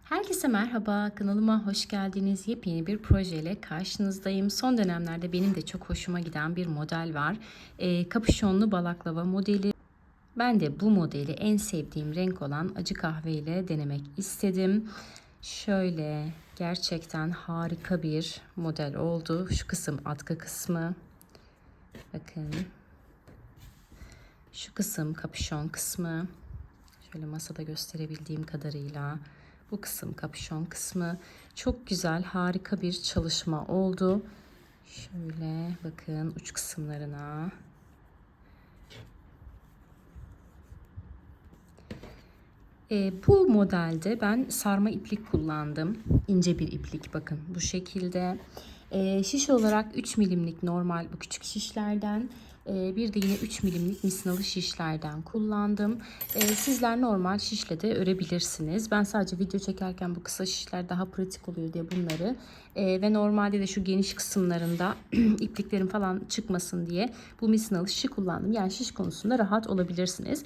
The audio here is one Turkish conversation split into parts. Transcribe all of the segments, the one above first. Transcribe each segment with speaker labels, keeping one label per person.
Speaker 1: Herkese merhaba, kanalıma hoş geldiniz. Yepyeni bir projeyle karşınızdayım. Son dönemlerde benim de çok hoşuma giden bir model var. Kapüşonlu balaklava modeli. Ben de bu modeli en sevdiğim renk olan acı kahve ile denemek istedim. Şöyle gerçekten harika bir model oldu. Şu kısım atkı kısmı. Bakın. Şu kısım kapüşon kısmı. Şöyle masada gösterebildiğim kadarıyla. Bu kısım kapüşon kısmı. Çok güzel, harika bir çalışma oldu. Şöyle bakın uç kısımlarına. Bu modelde ben sarma iplik kullandım. İnce bir iplik bakın bu şekilde. Şiş olarak 3 milimlik normal bu küçük şişlerden. Bir de yine 3 milimlik misinalı şişlerden kullandım. Sizler normal şişle de örebilirsiniz. Ben sadece video çekerken bu kısa şişler daha pratik oluyor diye bunları ve normalde de şu geniş kısımlarında ipliklerin falan çıkmasın diye bu misinalı şişi kullandım. Yani şiş konusunda rahat olabilirsiniz.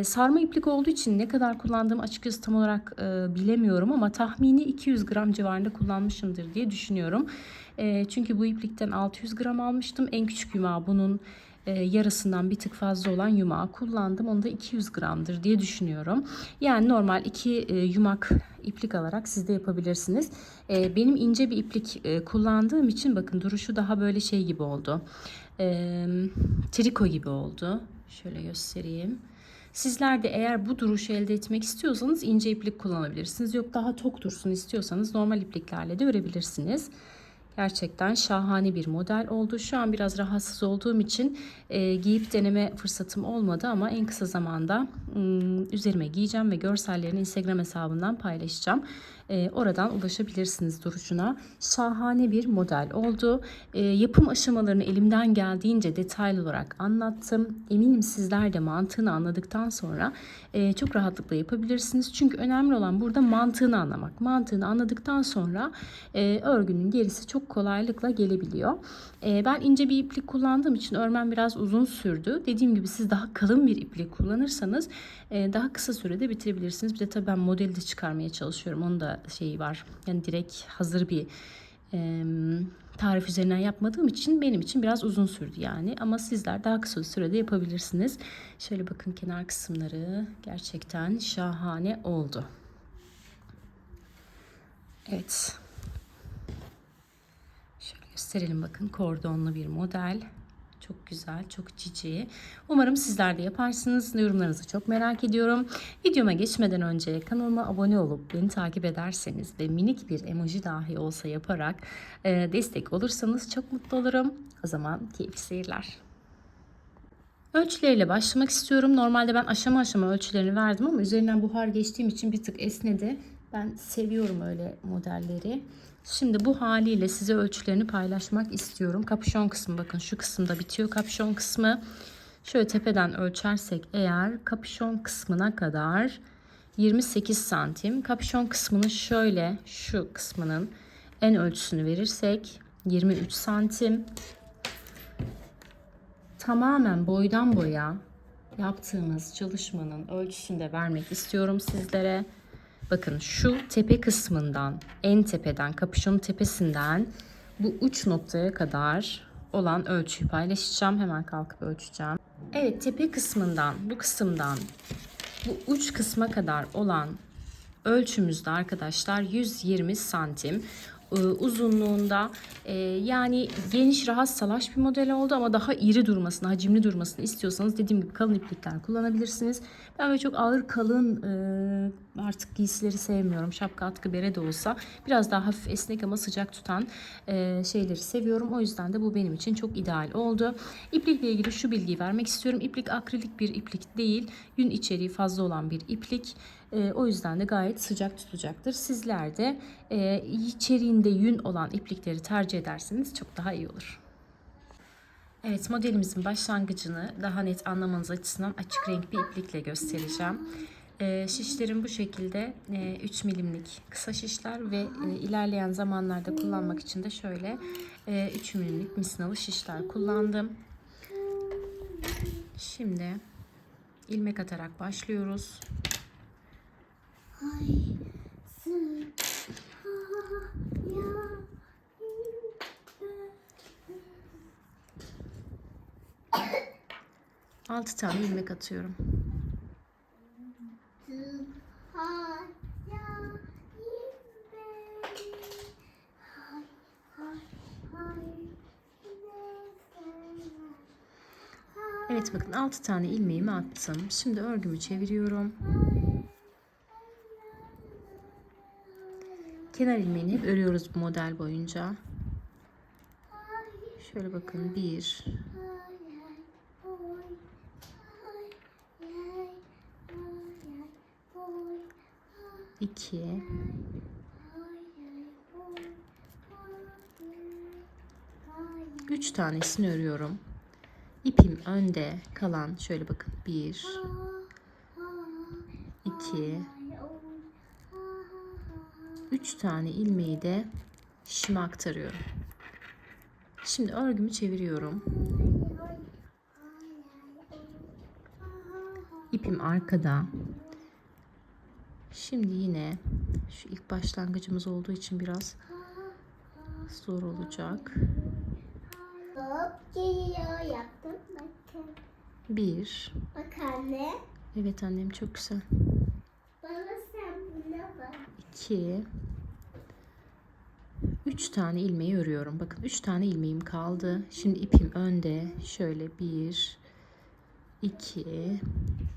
Speaker 1: Sarma iplik olduğu için ne kadar kullandığımı açıkçası tam olarak bilemiyorum ama tahmini 200 gram civarında kullanmışımdır diye düşünüyorum. Çünkü bu iplikten 600 gram almıştım. En küçük yumağı bunun yarısından bir tık fazla olan yumağı kullandım. Onu da 200 gramdır diye düşünüyorum. Yani normal 2 yumak iplik alarak siz de yapabilirsiniz. Benim ince bir iplik kullandığım için bakın duruşu daha böyle şey gibi oldu. Triko gibi oldu. Şöyle göstereyim. Sizler de eğer bu duruşu elde etmek istiyorsanız ince iplik kullanabilirsiniz. Yok daha tok dursun istiyorsanız normal ipliklerle de örebilirsiniz. Gerçekten şahane bir model oldu. Şu an biraz rahatsız olduğum için giyip deneme fırsatım olmadı ama en kısa zamanda üzerime giyeceğim ve görsellerini Instagram hesabından paylaşacağım. Oradan ulaşabilirsiniz duruşuna. Şahane bir model oldu. Yapım aşamalarını elimden geldiğince detaylı olarak anlattım. Eminim sizler de mantığını anladıktan sonra çok rahatlıkla yapabilirsiniz. Çünkü önemli olan burada mantığını anlamak. Mantığını anladıktan sonra örgünün gerisi çok kolaylıkla gelebiliyor. Ben ince bir iplik kullandığım için örmem biraz uzun sürdü. Dediğim gibi siz daha kalın bir iplik kullanırsanız daha kısa sürede bitirebilirsiniz. Bir de tabii ben modeli de çıkarmaya çalışıyorum. Onun da şeyi var. Yani direkt hazır bir tarif üzerinden yapmadığım için benim için biraz uzun sürdü yani. Ama sizler daha kısa sürede yapabilirsiniz. Şöyle bakın kenar kısımları gerçekten şahane oldu. Evet. Şöyle gösterelim bakın kordonlu bir model. Çok güzel, çok cici. Umarım sizler de yaparsınız. Yorumlarınızı çok merak ediyorum. Videoma geçmeden önce kanalıma abone olup beni takip ederseniz ve minik bir emoji dahi olsa yaparak destek olursanız çok mutlu olurum. O zaman keyifli seyirler. Ölçüleriyle başlamak istiyorum. Normalde ben aşama aşama ölçülerini verdim ama üzerinden buhar geçtiğim için bir tık esnedi. Ben seviyorum öyle modelleri. Şimdi bu haliyle size ölçülerini paylaşmak istiyorum. Kapüşon kısmı bakın şu kısımda bitiyor kapüşon kısmı. Şöyle tepeden ölçersek eğer kapüşon kısmına kadar 28 santim. Kapüşon kısmının şöyle şu kısmının en ölçüsünü verirsek 23 santim. Tamamen boydan boya yaptığımız çalışmanın ölçüsünü de vermek istiyorum sizlere. Bakın şu tepe kısmından, en tepeden, kapüşonun tepesinden bu uç noktaya kadar olan ölçüyü paylaşacağım. Hemen kalkıp ölçeceğim. Evet, tepe kısmından, bu kısımdan bu uç kısma kadar olan ölçümüzde arkadaşlar 120 santim uzunluğunda. Yani geniş rahat salaş bir model oldu ama daha iri durmasını, hacimli durmasını istiyorsanız dediğim gibi kalın iplikler kullanabilirsiniz. Ben böyle çok ağır kalın artık giysileri sevmiyorum. Şapka, atkı, bere de olsa biraz daha hafif esnek ama sıcak tutan şeyleri seviyorum. O yüzden de bu benim için çok ideal oldu. İplikle ilgili şu bilgiyi vermek istiyorum. İplik akrilik bir iplik değil. Yün içeriği fazla olan bir iplik. O yüzden de gayet sıcak tutacaktır. Sizler de içeriğinde yün olan iplikleri tercih ederseniz çok daha iyi olur. Evet, modelimizin başlangıcını daha net anlamanız açısından açık renk bir iplikle göstereceğim. Şişlerim bu şekilde 3 milimlik kısa şişler ve ilerleyen zamanlarda kullanmak için de şöyle 3 milimlik misinalı şişler kullandım. Şimdi ilmek atarak başlıyoruz. 6 tane ilmek atıyorum. Evet bakın 6 tane ilmeğimi attım. Şimdi örgümü çeviriyorum. Kenar ilmeğini hep örüyoruz bu model boyunca. Şöyle bakın 1, 2, 3 tanesini örüyorum. İpim önde kalan şöyle bakın 1, 2, 3 tane ilmeği de şişime aktarıyorum. Şimdi örgümü çeviriyorum. İpim arkada. Şimdi yine şu ilk başlangıcımız olduğu için biraz zor olacak.
Speaker 2: Hop geliyor, yaptım bakın.
Speaker 1: 1.
Speaker 2: Bak anne.
Speaker 1: Evet annem çok güzel.
Speaker 2: Bana sen buna bak.
Speaker 1: 2. 3 tane ilmeği örüyorum. Bakın 3 tane ilmeğim kaldı. Şimdi ipim önde. Şöyle 1, 2,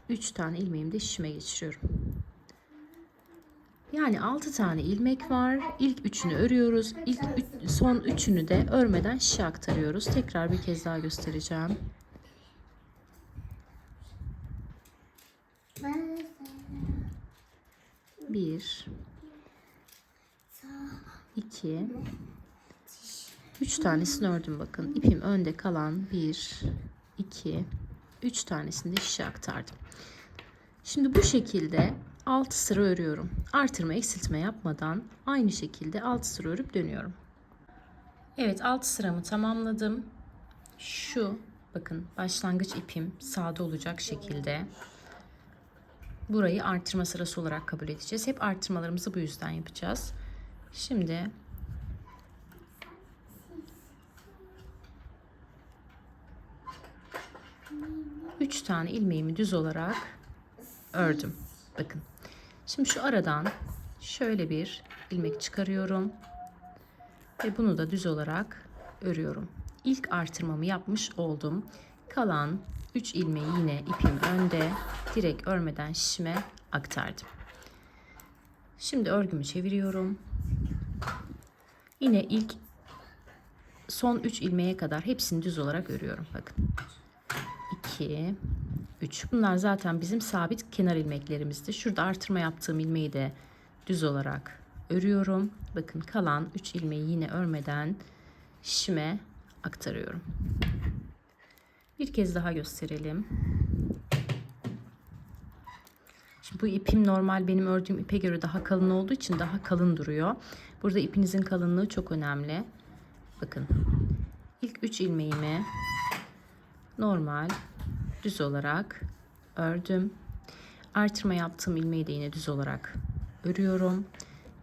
Speaker 1: 3 tane ilmeğimi de şişime geçiriyorum. Yani 6 tane ilmek var. İlk 3'ünü örüyoruz. Son 3'ünü de örmeden şişe aktarıyoruz. Tekrar bir kez daha göstereceğim.
Speaker 2: Bana
Speaker 1: 1, 2, 3 tanesini ördüm bakın. İpim önde kalan 1, 2, 3 tanesini de şişe aktardım. Şimdi bu şekilde 6 sıra örüyorum. Artırma eksiltme yapmadan aynı şekilde 6 sıra örüp dönüyorum. Evet 6 sıramı tamamladım. Şu bakın başlangıç ipim sağda olacak şekilde. Burayı artırma sırası olarak kabul edeceğiz. Hep artırmalarımızı bu yüzden yapacağız. Şimdi üç tane ilmeğimi düz olarak ördüm. Bakın. Şimdi şu aradan şöyle bir ilmek çıkarıyorum. Ve bunu da düz olarak örüyorum. İlk artırmamı yapmış oldum. Kalan 3 ilmeği yine ipim önde direkt örmeden şişime aktardım. Şimdi örgümü çeviriyorum. Yine son 3 ilmeğe kadar hepsini düz olarak örüyorum. Bakın. 2, 3. Bunlar zaten bizim sabit kenar ilmeklerimizdi. Şurada artırma yaptığım ilmeği de düz olarak örüyorum. Bakın kalan 3 ilmeği yine örmeden şişime aktarıyorum. Bir kez daha gösterelim. Şimdi bu ipim normal benim ördüğüm ipe göre daha kalın olduğu için daha kalın duruyor. Burada ipinizin kalınlığı çok önemli. Bakın ilk 3 ilmeğimi normal düz olarak ördüm. Artırma yaptığım ilmeği de yine düz olarak örüyorum.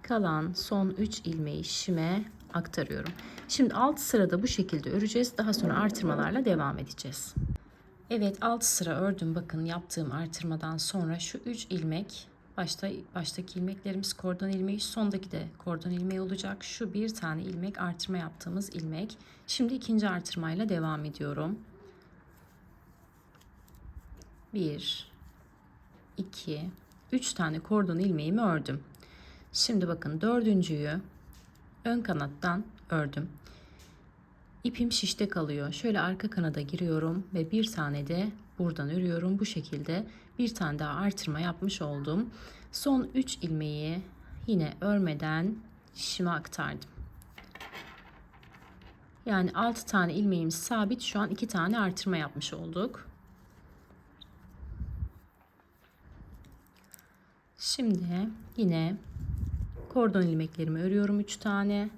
Speaker 1: Kalan son 3 ilmeği şişime aktarıyorum. Şimdi 6 sırada bu şekilde öreceğiz. Daha sonra artırmalarla devam edeceğiz. Evet 6 sıra ördüm. Bakın yaptığım artırmadan sonra şu 3 ilmek baştaki ilmeklerimiz kordon ilmeği, sondaki de kordon ilmeği olacak. Şu bir tane ilmek artırma yaptığımız ilmek. Şimdi ikinci artırmayla devam ediyorum. 1, 2, 3 tane kordon ilmeğimi ördüm. Şimdi bakın dördüncüyü ön kanattan ördüm. İpim şişte kalıyor. Şöyle arka kanada giriyorum ve bir tane de buradan örüyorum. Bu şekilde bir tane daha artırma yapmış oldum. Son 3 ilmeği yine örmeden şişime aktardım. Yani 6 tane ilmeğimiz sabit. Şu an 2 tane artırma yapmış olduk. Şimdi yine kordon ilmeklerimi örüyorum 3 tane.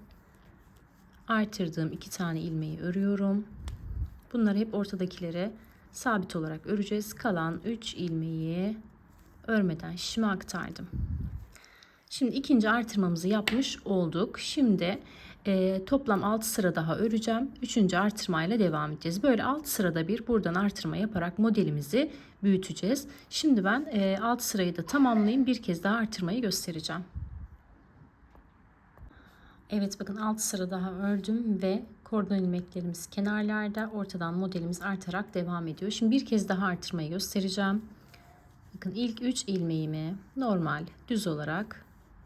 Speaker 1: Artırdığım 2 tane ilmeği örüyorum. Bunları hep ortadakileri sabit olarak öreceğiz. Kalan 3 ilmeği örmeden şişime aktardım. Şimdi ikinci artırmamızı yapmış olduk. Şimdi Toplam 6 sıra daha öreceğim. 3. artırmayla devam edeceğiz. Böyle 6 sırada bir buradan artırma yaparak modelimizi büyüteceğiz. Şimdi ben 6 sırayı da tamamlayayım. Bir kez daha artırmayı göstereceğim. Evet, bakın 6 sıra daha ördüm ve kordon ilmeklerimiz kenarlarda, ortadan modelimiz artarak devam ediyor. Şimdi bir kez daha artırmayı göstereceğim. Bakın ilk 3 ilmeğimi normal düz olarak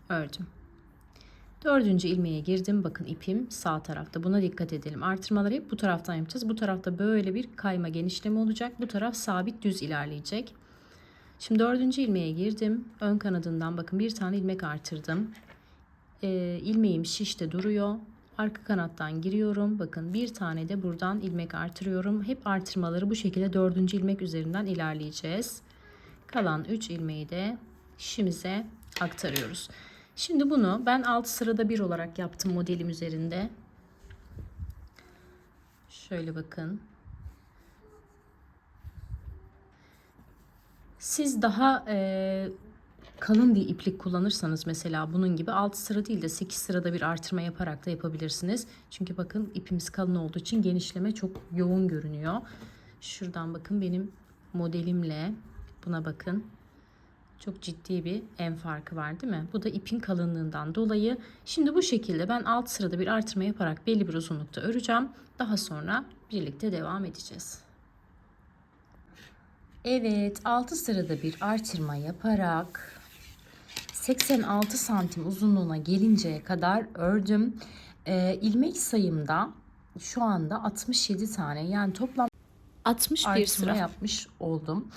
Speaker 1: ördüm. 4. ilmeğe girdim. Bakın ipim sağ tarafta. Buna dikkat edelim. Artırmaları hep bu taraftan yapacağız. Bu tarafta böyle bir kayma genişleme olacak. Bu taraf sabit düz ilerleyecek. Şimdi 4. ilmeğe girdim. Ön kanadından bakın bir tane ilmek artırdım. İlmeğim şişte duruyor. Arka kanattan giriyorum. Bakın bir tane de buradan ilmek artırıyorum. Hep artırmaları bu şekilde 4. ilmek üzerinden ilerleyeceğiz. Kalan 3 ilmeği de şişimize aktarıyoruz. Şimdi bunu ben 6 sırada bir olarak yaptım modelim üzerinde. Şöyle bakın. Siz daha kalın bir iplik kullanırsanız mesela bunun gibi 6 sıra değil de 8 sırada bir artırma yaparak da yapabilirsiniz. Çünkü bakın ipimiz kalın olduğu için genişleme çok yoğun görünüyor. Şuradan bakın benim modelimle buna bakın. Çok ciddi bir en farkı var değil mi? Bu da ipin kalınlığından dolayı. Şimdi bu şekilde ben 6 sırada bir artırma yaparak belli bir uzunlukta öreceğim. Daha sonra birlikte devam edeceğiz. Evet, 6 sırada bir artırma yaparak 86 santim uzunluğuna gelinceye kadar ördüm. İlmek sayımda şu anda 67 tane, yani toplam 61 sıra yapmış oldum.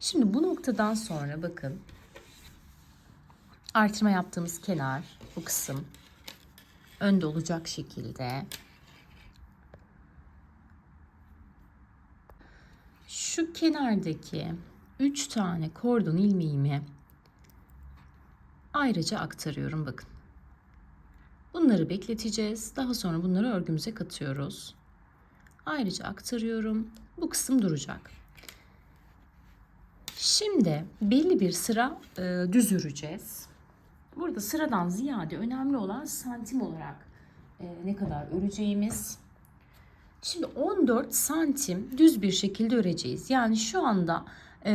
Speaker 1: Şimdi bu noktadan sonra bakın artırma yaptığımız kenar, bu kısım önde olacak şekilde şu kenardaki 3 tane kordon ilmeğimi ayrıca aktarıyorum bakın. Bunları bekleteceğiz. Daha sonra bunları örgümüze katıyoruz. Ayrıca aktarıyorum. Bu kısım duracak. Şimdi belli bir sıra düz öreceğiz. Burada sıradan ziyade önemli olan santim olarak ne kadar öreceğimiz. Şimdi 14 santim düz bir şekilde öreceğiz. Yani şu anda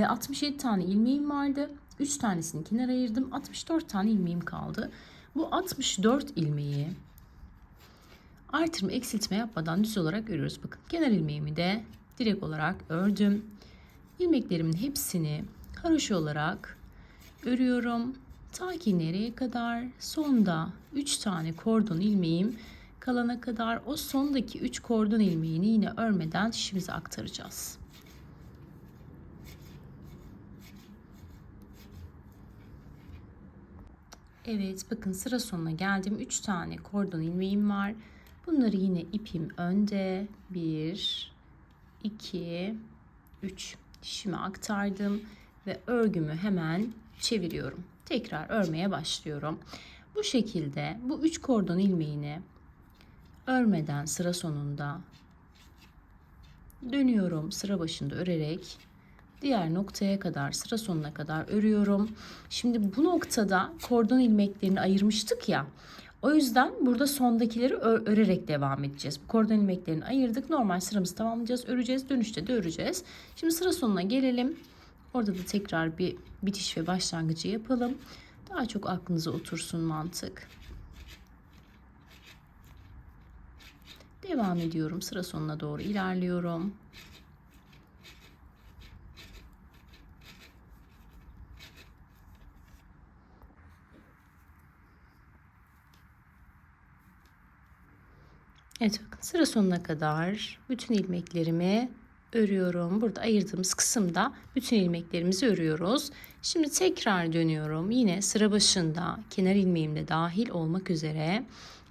Speaker 1: 67 tane ilmeğim vardı. 3 tanesini kenara ayırdım. 64 tane ilmeğim kaldı. Bu 64 ilmeği artırma eksiltme yapmadan düz olarak örüyoruz. Bakın kenar ilmeğimi de direkt olarak ördüm. İlmeklerimin hepsini haroşa olarak örüyorum. Ta ki nereye kadar? Sonda 3 tane kordon ilmeğim kalana kadar o sondaki 3 kordon ilmeğini yine örmeden şişimize aktaracağız. Evet, bakın sıra sonuna geldim. 3 tane kordon ilmeğim var. Bunları yine ipim önde. 1, 2, 3 şişime aktardım ve örgümü hemen çeviriyorum. Tekrar örmeye başlıyorum. Bu şekilde bu 3 kordon ilmeğini örmeden sıra sonunda dönüyorum. Sıra başında örerek diğer noktaya kadar, sıra sonuna kadar örüyorum. Şimdi bu noktada kordon ilmeklerini ayırmıştık ya. O yüzden burada sondakileri örerek devam edeceğiz. Bu kordon ilmeklerini ayırdık. Normal sıramızı tamamlayacağız, öreceğiz. Dönüşte de öreceğiz. Şimdi sıra sonuna gelelim. Orada da tekrar bir bitiş ve başlangıcı yapalım. Daha çok aklınıza otursun mantık. Devam ediyorum. Sıra sonuna doğru ilerliyorum. Evet, bakın sıra sonuna kadar bütün ilmeklerimi örüyorum. Burada ayırdığımız kısımda bütün ilmeklerimizi örüyoruz. Şimdi tekrar dönüyorum. Yine sıra başında kenar ilmeğim de dahil olmak üzere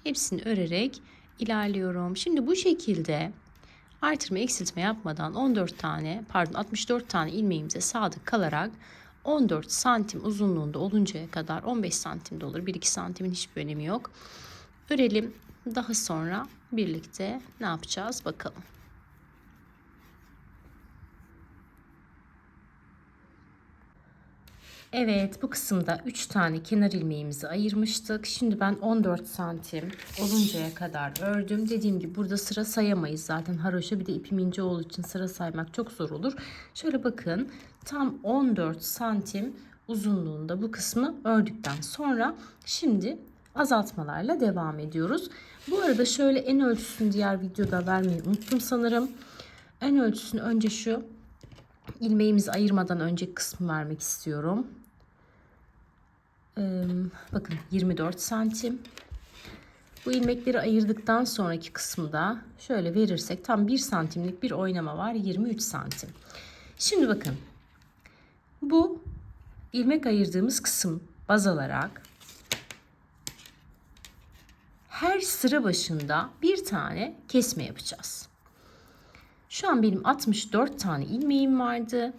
Speaker 1: hepsini örerek ilerliyorum. Şimdi bu şekilde artırma eksiltme yapmadan 64 tane ilmeğimize sadık kalarak 14 santim uzunluğunda oluncaya kadar, 15 santim de olur, 1-2 santimin hiçbir önemi yok, örelim. Daha sonra birlikte ne yapacağız bakalım. Evet, bu kısımda 3 tane kenar ilmeğimizi ayırmıştık. Şimdi ben 14 santim oluncaya kadar ördüm. Dediğim gibi burada sıra sayamayız zaten haroşa, bir de ipim ince olduğu için sıra saymak çok zor olur. Şöyle bakın, tam 14 santim uzunluğunda bu kısmı ördükten sonra şimdi azaltmalarla devam ediyoruz. Bu arada şöyle en ölçüsünü diğer videoda vermeyi unuttum sanırım. En ölçüsünü önce şu ilmeğimizi ayırmadan önceki kısmı vermek istiyorum. Bakın 24 santim. Bu ilmekleri ayırdıktan sonraki kısımda şöyle verirsek tam 1 santimlik bir oynama var, 23 santim. Şimdi bakın, bu ilmek ayırdığımız kısım baz alarak her sıra başında bir tane kesme yapacağız. Şu an benim 64 tane ilmeğim vardı.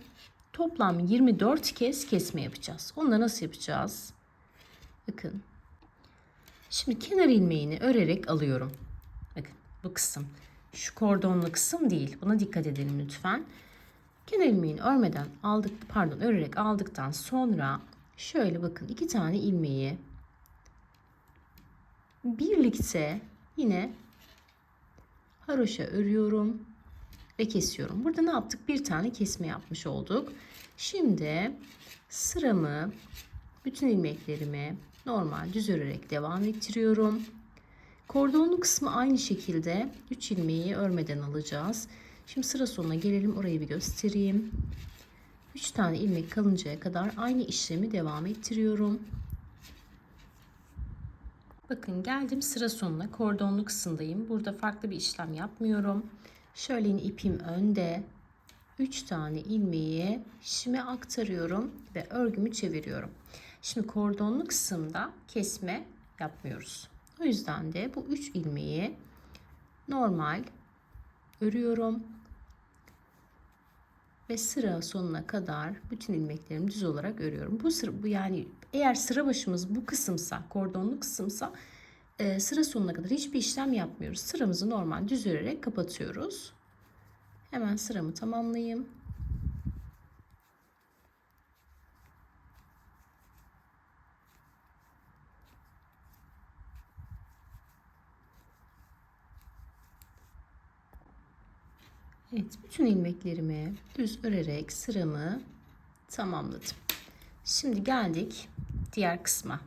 Speaker 1: Toplam 24 kez kesme yapacağız. Onu da nasıl yapacağız? Bakın. Şimdi kenar ilmeğini örerek alıyorum. Bakın bu kısım. Şu kordonlu kısım değil. Buna dikkat edelim lütfen. Kenar ilmeğini örerek aldıktan sonra şöyle bakın 2 tane ilmeği birlikte yine haroşa örüyorum ve kesiyorum. Burada ne yaptık? Bir tane kesme yapmış olduk. Şimdi sıramı, bütün ilmeklerimi normal düz örerek devam ettiriyorum. Kordonlu kısmı aynı şekilde 3 ilmeği örmeden alacağız. Şimdi sıra sonuna gelelim, orayı bir göstereyim. 3 tane ilmek kalıncaya kadar aynı işlemi devam ettiriyorum. Bakın geldim sıra sonuna, kordonlu kısımdayım. Burada farklı bir işlem yapmıyorum. Şöyle ipim önde. 3 tane ilmeği şişime aktarıyorum ve örgümü çeviriyorum. Şimdi kordonlu kısımda kesme yapmıyoruz. O yüzden de bu 3 ilmeği normal örüyorum ve sıra sonuna kadar bütün ilmeklerimi düz olarak örüyorum. Bu yani eğer sıra başımız bu kısımsa, kordonlu kısımsa sıra sonuna kadar hiçbir işlem yapmıyoruz. Sıramızı normal düz örerek kapatıyoruz. Hemen sıramı tamamlayayım. Evet, bütün ilmeklerimi düz örerek sıramı tamamladım. Şimdi geldik diğer kısma.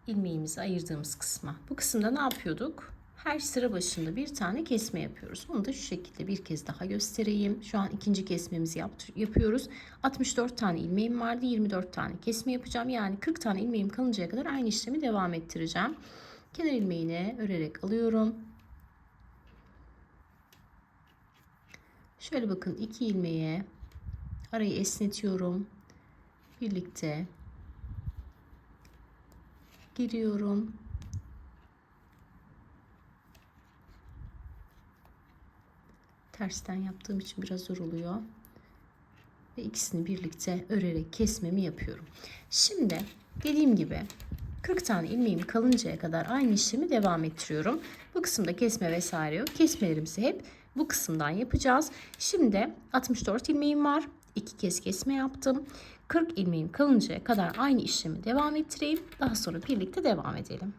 Speaker 1: İlmeğimizi ayırdığımız kısma. Bu kısımda ne yapıyorduk? Her sıra başında bir tane kesme yapıyoruz. Onu da şu şekilde bir kez daha göstereyim. Şu an ikinci kesmemizi yapıyoruz. 64 tane ilmeğim vardı. 24 tane kesme yapacağım. Yani 40 tane ilmeğim kalıncaya kadar aynı işlemi devam ettireceğim. Kenar ilmeğini örerek alıyorum. Şöyle bakın, 2 ilmeğe arayı esnetiyorum. Birlikte giriyorum. Tersten yaptığım için biraz zor oluyor. Ve ikisini birlikte örerek kesmemi yapıyorum. Şimdi dediğim gibi 40 tane ilmeğim kalıncaya kadar aynı işlemi devam ettiriyorum. Bu kısımda kesme vesaire yok. Kesmelerimizi hep bu kısımdan yapacağız. Şimdi 64 ilmeğim var. 2 kez kesme yaptım. 40 ilmeğim kalıncaya kadar aynı işlemi devam ettireyim. Daha sonra birlikte devam edelim.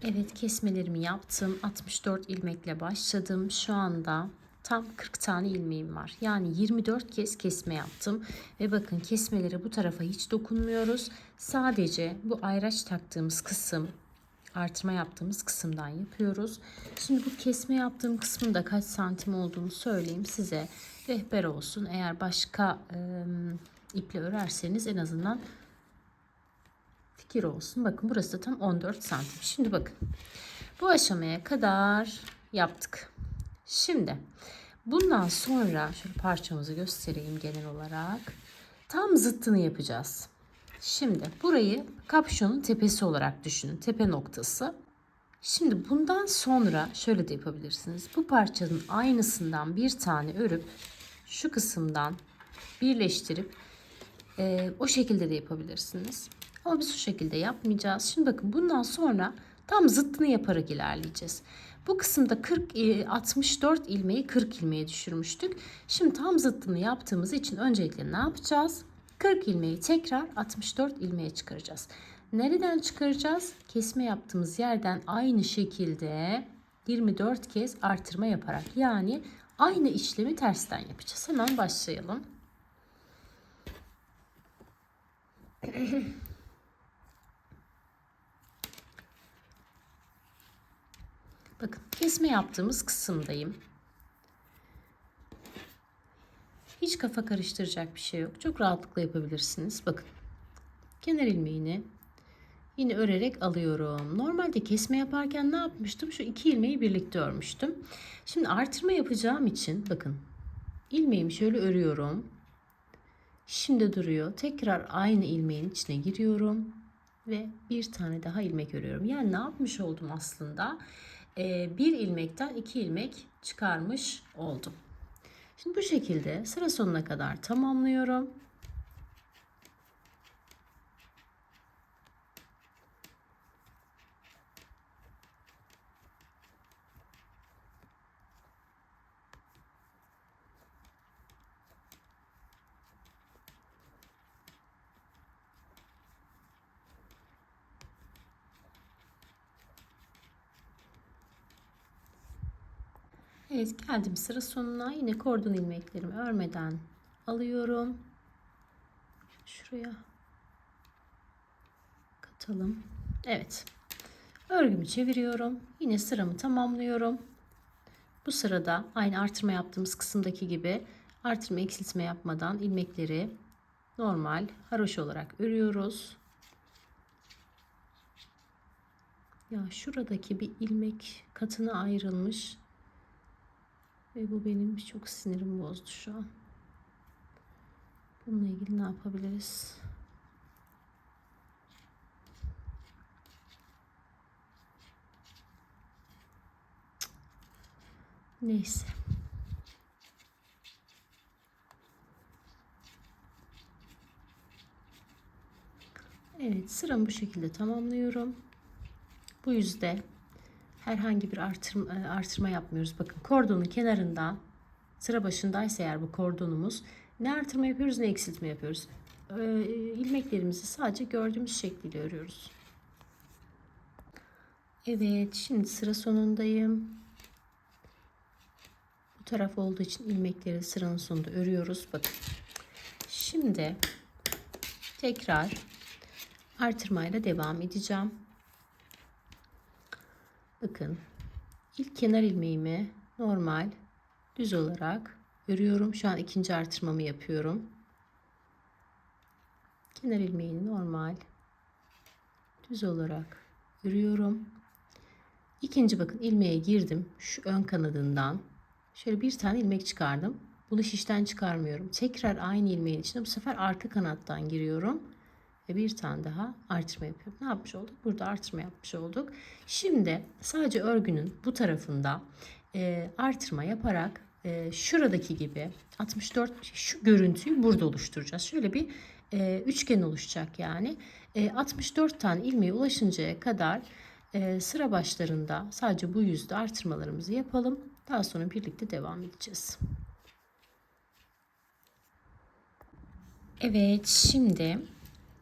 Speaker 1: Evet, kesmelerimi yaptım. 64 ilmekle başladım. Şu anda tam 40 tane ilmeğim var. Yani 24 kez kesme yaptım. Ve bakın, kesmelere bu tarafa hiç dokunmuyoruz. Sadece bu ayraç taktığımız kısım, artırma yaptığımız kısımdan yapıyoruz. Şimdi bu kesme yaptığım kısmın da kaç santim olduğunu söyleyeyim size. Rehber olsun. Eğer başka iple örerseniz en azından fikir olsun. Bakın, burası da tam 14 santim. Şimdi bakın, bu aşamaya kadar yaptık. Şimdi bundan sonra şöyle parçamızı göstereyim genel olarak. Tam zıttını yapacağız. Şimdi burayı kapşonun tepesi olarak düşünün. Tepe noktası. Şimdi bundan sonra şöyle de yapabilirsiniz. Bu parçanın aynısından bir tane örüp şu kısımdan birleştirip o şekilde de yapabilirsiniz. Ama biz şu şekilde yapmayacağız. Şimdi bakın, bundan sonra tam zıttını yaparak ilerleyeceğiz. Bu kısımda 64 ilmeği 40 ilmeğe düşürmüştük. Şimdi tam zıttını yaptığımız için öncelikle ne yapacağız? 40 ilmeği tekrar 64 ilmeğe çıkaracağız. Nereden çıkaracağız? Kesme yaptığımız yerden aynı şekilde 24 kez artırma yaparak, yani aynı işlemi tersten yapacağız. Hemen başlayalım. Bakın, kesme yaptığımız kısımdayım. Hiç kafa karıştıracak bir şey yok. Çok rahatlıkla yapabilirsiniz. Bakın, kenar ilmeğini yine örerek alıyorum. Normalde kesme yaparken ne yapmıştım? Şu iki ilmeği birlikte örmüştüm. Şimdi artırma yapacağım için bakın, ilmeğimi şöyle örüyorum. Şimdi duruyor. Tekrar aynı ilmeğin içine giriyorum ve bir tane daha ilmek örüyorum. Yani ne yapmış oldum aslında? Bir ilmekten iki ilmek çıkarmış oldum. Şimdi bu şekilde sıra sonuna kadar tamamlıyorum. Evet, geldim sıra sonuna. Yine kordon ilmeklerimi örmeden alıyorum. Şuraya katalım. Evet. Örgümü çeviriyorum. Yine sıramı tamamlıyorum. Bu sırada aynı artırma yaptığımız kısımdaki gibi artırma eksiltme yapmadan ilmekleri normal haroşa olarak örüyoruz. Ya şuradaki bir ilmek katına ayrılmış. Ve bu benim çok sinirimi bozdu şu an. Bununla ilgili ne yapabiliriz? Neyse. Evet, sıramı bu şekilde tamamlıyorum. Bu yüzde herhangi bir artırma yapmıyoruz. Bakın, kordonun kenarından, sıra başındaysa eğer bu kordonumuz, ne artırma yapıyoruz ne eksiltme yapıyoruz. İlmeklerimizi sadece gördüğümüz şekliyle örüyoruz. Evet, şimdi sıra sonundayım. Bu taraf olduğu için ilmekleri sıranın sonunda örüyoruz. Bakın. Şimdi tekrar artırmayla devam edeceğim. Bakın, ilk kenar ilmeğimi normal düz olarak örüyorum. Şu an ikinci artırmamı yapıyorum. Kenar ilmeğini normal düz olarak örüyorum. İkinci bakın ilmeğe girdim. Şu ön kanadından şöyle bir tane ilmek çıkardım. Bunu şişten çıkarmıyorum. Tekrar aynı ilmeğin içine bu sefer arka kanattan giriyorum. Ve bir tane daha artırma yapıyorum. Ne yapmış olduk? Burada artırma yapmış olduk. Şimdi sadece örgünün bu tarafında artırma yaparak şuradaki gibi 64 şu görüntüyü burada oluşturacağız. Şöyle bir üçgen oluşacak yani. 64 tane ilmeğe ulaşıncaya kadar sıra başlarında sadece bu yüzde artırmalarımızı yapalım. Daha sonra birlikte devam edeceğiz. Evet, şimdi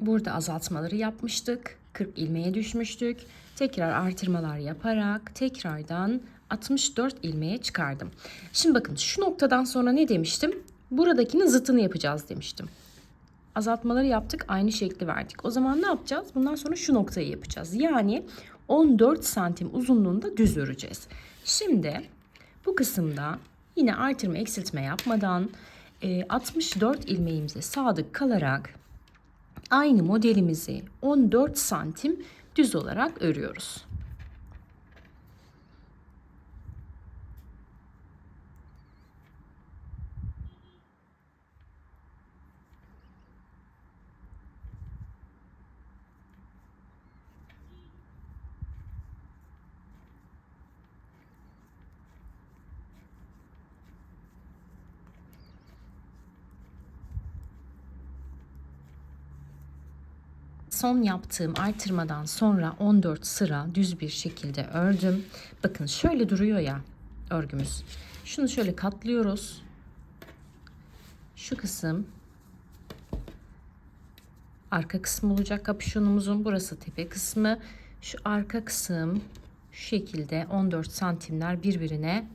Speaker 1: burada azaltmaları yapmıştık. 40 ilmeğe düşmüştük. Tekrar artırmalar yaparak tekrardan 64 ilmeğe çıkardım. Şimdi bakın, şu noktadan sonra ne demiştim? Buradakinin zıtını yapacağız demiştim. Azaltmaları yaptık, aynı şekli verdik. O zaman ne yapacağız? Bundan sonra şu noktayı yapacağız. Yani 14 santim uzunluğunda düz öreceğiz. Şimdi bu kısımda yine artırma eksiltme yapmadan 64 ilmeğimize sadık kalarak aynı modelimizi 14 santim düz olarak örüyoruz. Son yaptığım artırmadan sonra 14 sıra düz bir şekilde ördüm. Bakın şöyle duruyor ya örgümüz. Şunu şöyle katlıyoruz. Şu kısım arka kısmı olacak kapüşonumuzun. Burası tepe kısmı. Şu arka kısım şu şekilde 14 santimler birbirine,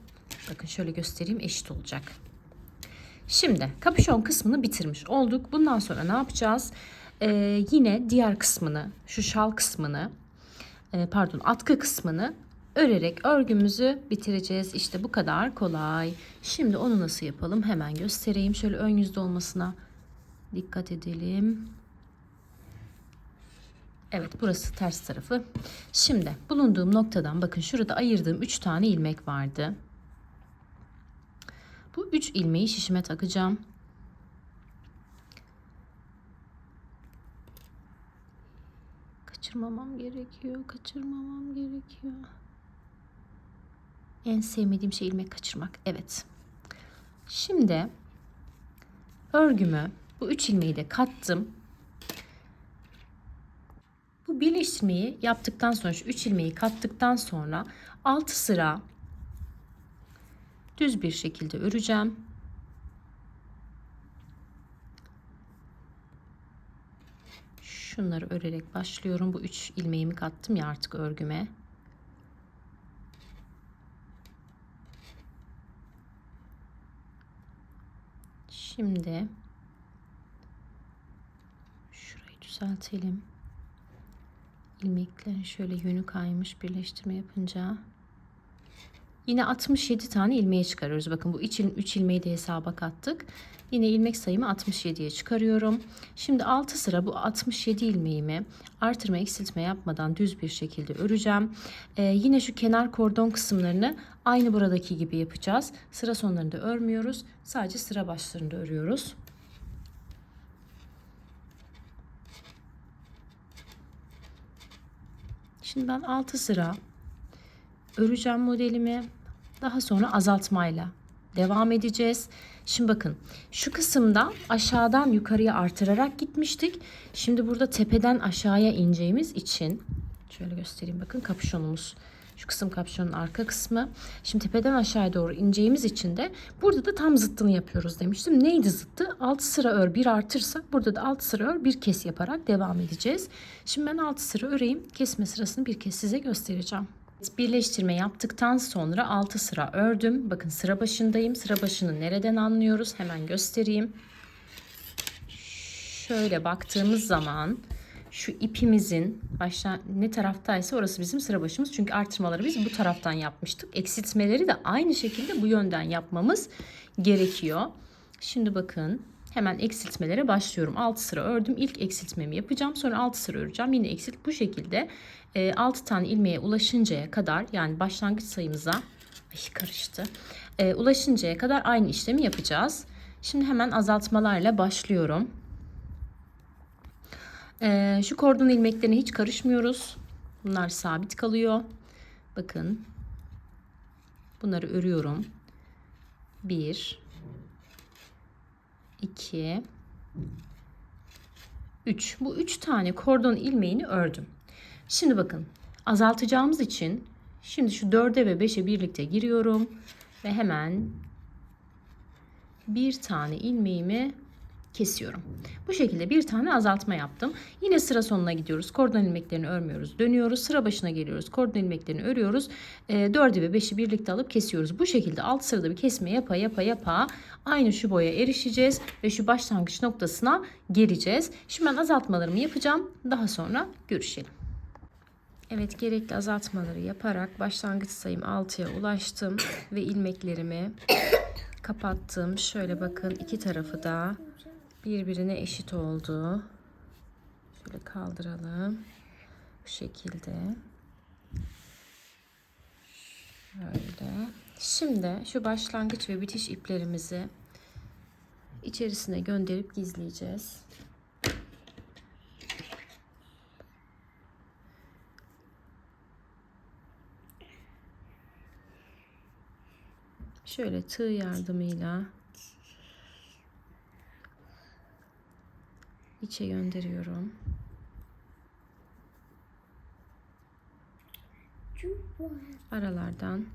Speaker 1: bakın şöyle göstereyim, eşit olacak. Şimdi kapüşon kısmını bitirmiş olduk. Bundan sonra ne yapacağız? Yine diğer kısmını, şu şal kısmını, atkı kısmını örerek örgümüzü bitireceğiz. İşte bu kadar kolay. Şimdi onu nasıl yapalım hemen göstereyim. Şöyle ön yüzde olmasına dikkat edelim. Evet, burası ters tarafı. Şimdi bulunduğum noktadan bakın, şurada ayırdığım 3 tane ilmek vardı. Bu 3 ilmeği şişime takacağım. Kaçırmamam gerekiyor. En sevmediğim şey ilmek kaçırmak. Evet. Şimdi örgümü, bu 3 ilmeği de kattım. Bu birleştirmeyi yaptıktan sonra, şu 3 ilmeği kattıktan sonra 6 sıra düz bir şekilde öreceğim. Şunları örerek başlıyorum. Bu 3 ilmeğimi kattım ya artık örgüme. Şimdi şurayı düzeltelim. İlmeklerin şöyle yönü kaymış birleştirme yapınca. Yine 67 tane ilmeğe çıkarıyoruz. Bakın bu 3 ilmeği de hesaba kattık. Yine ilmek sayımı 67'ye çıkarıyorum. Şimdi 6 sıra bu 67 ilmeğimi artırma eksiltme yapmadan düz bir şekilde öreceğim. Yine şu kenar kordon kısımlarını aynı buradaki gibi yapacağız. Sıra sonlarında örmüyoruz. Sadece sıra başlarında örüyoruz. Şimdi ben 6 sıra öreceğim modelimi. Daha sonra azaltmayla devam edeceğiz. Şimdi bakın, şu kısımda aşağıdan yukarıya artırarak gitmiştik. Şimdi burada tepeden aşağıya ineceğimiz için şöyle göstereyim, bakın kapüşonumuz. Şu kısım kapüşonun arka kısmı. Şimdi tepeden aşağıya doğru ineceğimiz için de burada da tam zıttını yapıyoruz demiştim. Neydi zıttı? 6 sıra ör 1 artırsak burada da 6 sıra ör 1 kes yaparak devam edeceğiz. Şimdi ben 6 sıra öreyim. Kesme sırasını bir kez size göstereceğim. Birleştirme yaptıktan sonra 6 sıra ördüm. Bakın sıra başındayım. Sıra başını nereden anlıyoruz? Hemen göstereyim. Şöyle baktığımız zaman şu ipimizin başta ne taraftaysa orası bizim sıra başımız. Çünkü artırmaları biz bu taraftan yapmıştık. Eksiltmeleri de aynı şekilde bu yönden yapmamız gerekiyor. Şimdi bakın, hemen eksiltmelere başlıyorum. 6 sıra ördüm. İlk eksiltmemi yapacağım. Sonra 6 sıra öreceğim. Yine eksilt. Bu şekilde 6 tane ilmeğe ulaşıncaya kadar, yani başlangıç sayımıza karıştı. Ulaşıncaya kadar aynı işlemi yapacağız. Şimdi hemen azaltmalarla başlıyorum. Şu kordon ilmeklerine hiç karışmıyoruz. Bunlar sabit kalıyor. Bakın. Bunları örüyorum. 1 2 3. Bu 3 tane kordon ilmeğini ördüm. Şimdi bakın, azaltacağımız için şimdi şu 4'e ve 5'e birlikte giriyorum ve hemen bir tane ilmeğimi kesiyorum. Bu şekilde bir tane azaltma yaptım. Yine sıra sonuna gidiyoruz. Kordon ilmeklerini örmüyoruz. Dönüyoruz. Sıra başına geliyoruz. Kordon ilmeklerini örüyoruz. 4'ü ve 5'i birlikte alıp kesiyoruz. Bu şekilde 6 sırada bir kesme yapa aynı şu boya erişeceğiz ve şu başlangıç noktasına geleceğiz. Şimdi ben azaltmalarımı yapacağım. Daha sonra görüşelim. Evet, gerekli azaltmaları yaparak başlangıç sayım 6'ya ulaştım ve ilmeklerimi kapattım. Şöyle bakın, iki tarafı da birbirine eşit oldu. Şöyle kaldıralım. Bu şekilde. Şöyle. Şimdi şu başlangıç ve bitiş iplerimizi içerisine gönderip gizleyeceğiz. Şöyle tığ yardımıyla içe gönderiyorum. Aralardan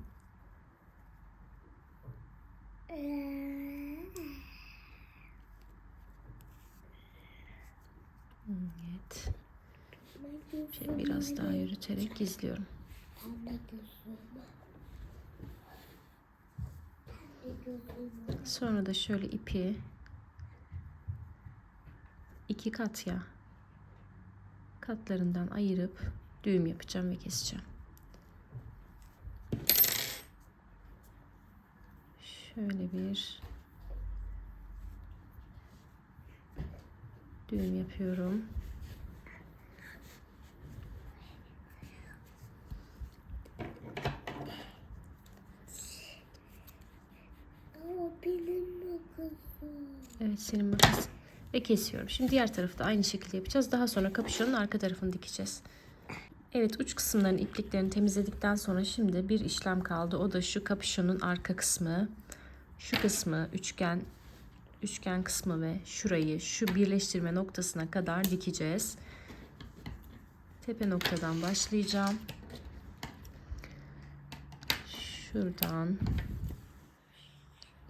Speaker 1: Evet. Şöyle biraz daha yürüterek gizliyorum. Sonra da şöyle ipi 2 kat ya katlarından ayırıp düğüm yapacağım ve keseceğim. Şöyle bir düğüm yapıyorum.
Speaker 2: Benim makasım.
Speaker 1: Evet, senin makas. Ve kesiyorum. Şimdi diğer tarafı da aynı şekilde yapacağız. Daha sonra kapüşonun arka tarafını dikeceğiz. Evet, uç kısımların ipliklerini temizledikten sonra şimdi bir işlem kaldı. O da şu kapüşonun arka kısmı. Şu kısmı üçgen kısmı ve şurayı şu birleştirme noktasına kadar dikeceğiz. Tepe noktadan başlayacağım. Şuradan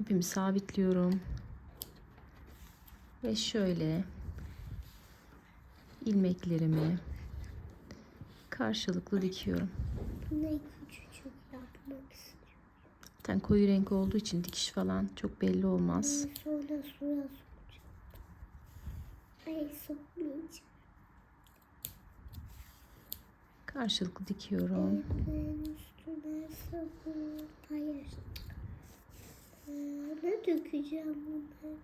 Speaker 1: ipimi sabitliyorum. Ve şöyle ilmeklerimi karşılıklı dikiyorum.
Speaker 2: Ne küçücük yapmak istiyorum.
Speaker 1: Zaten koyu renk olduğu için dikiş falan çok belli olmaz.
Speaker 2: Sonra suya sokacağım. Ay sokmayacağım.
Speaker 1: Karşılıklı dikiyorum.
Speaker 2: Ben üstüne sabun. Hayır. Ne dökeceğim bunları?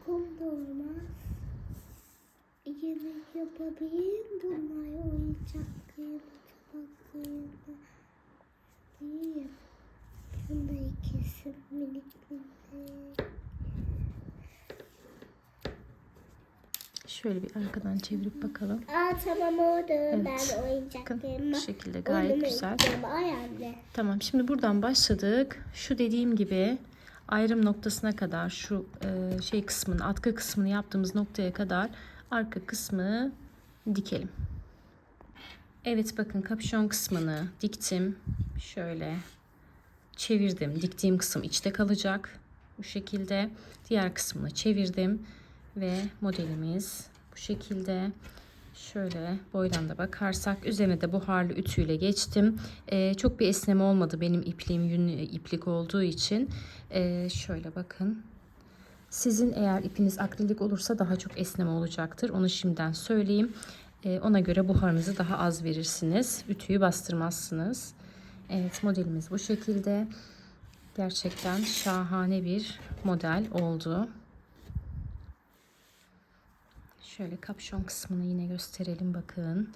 Speaker 2: Kum da olmaz. Yemek yapabilirim. Bunlar oyuncaklarımı, tabaklarımı. İyiyim. Bunda ikisi minik minik.
Speaker 1: Şöyle bir arkadan çevirip bakalım.
Speaker 2: Tamam oldu.
Speaker 1: Evet.
Speaker 2: Ben
Speaker 1: Bakın
Speaker 2: oyuncaklarımı.
Speaker 1: bu şekilde gayet güzel.
Speaker 2: Ay anne.
Speaker 1: Tamam, şimdi buradan başladık. Şu dediğim gibi ayrım noktasına kadar şu şey kısmını, atkı kısmını yaptığımız noktaya kadar arka kısmı dikelim. Evet, bakın kapüşon kısmını diktim. Şöyle çevirdim. Diktiğim kısım içte kalacak. Bu şekilde diğer kısmını çevirdim ve modelimiz bu şekilde. Şöyle boydan da bakarsak üzerine de buharlı ütüyle geçtim. Çok bir esneme olmadı benim ipliğim yünlü iplik olduğu için. Şöyle bakın. Sizin eğer ipiniz akrilik olursa daha çok esneme olacaktır. Onu şimdiden söyleyeyim. Ona göre buharınızı daha az verirsiniz. Ütüyü bastırmazsınız. Evet, modelimiz bu şekilde. Gerçekten şahane bir model oldu. Şöyle kapşon kısmını yine gösterelim, bakın.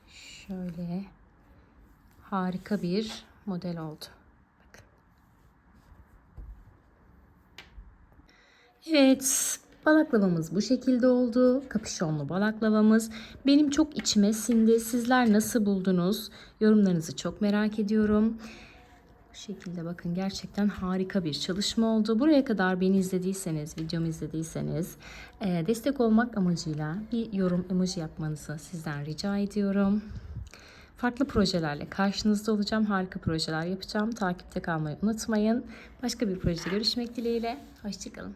Speaker 1: Şöyle harika bir model oldu. Bakın. Evet, balaklavamız bu şekilde oldu. Kapüşonlu balaklavamız. Benim çok içime sindi. Sizler nasıl buldunuz? Yorumlarınızı çok merak ediyorum. Bu şekilde bakın, gerçekten harika bir çalışma oldu. Buraya kadar beni izlediyseniz, videomu izlediyseniz destek olmak amacıyla bir yorum emoji yapmanızı sizden rica ediyorum. Farklı projelerle karşınızda olacağım. Harika projeler yapacağım. Takipte kalmayı unutmayın. Başka bir projede görüşmek dileğiyle. Hoşçakalın.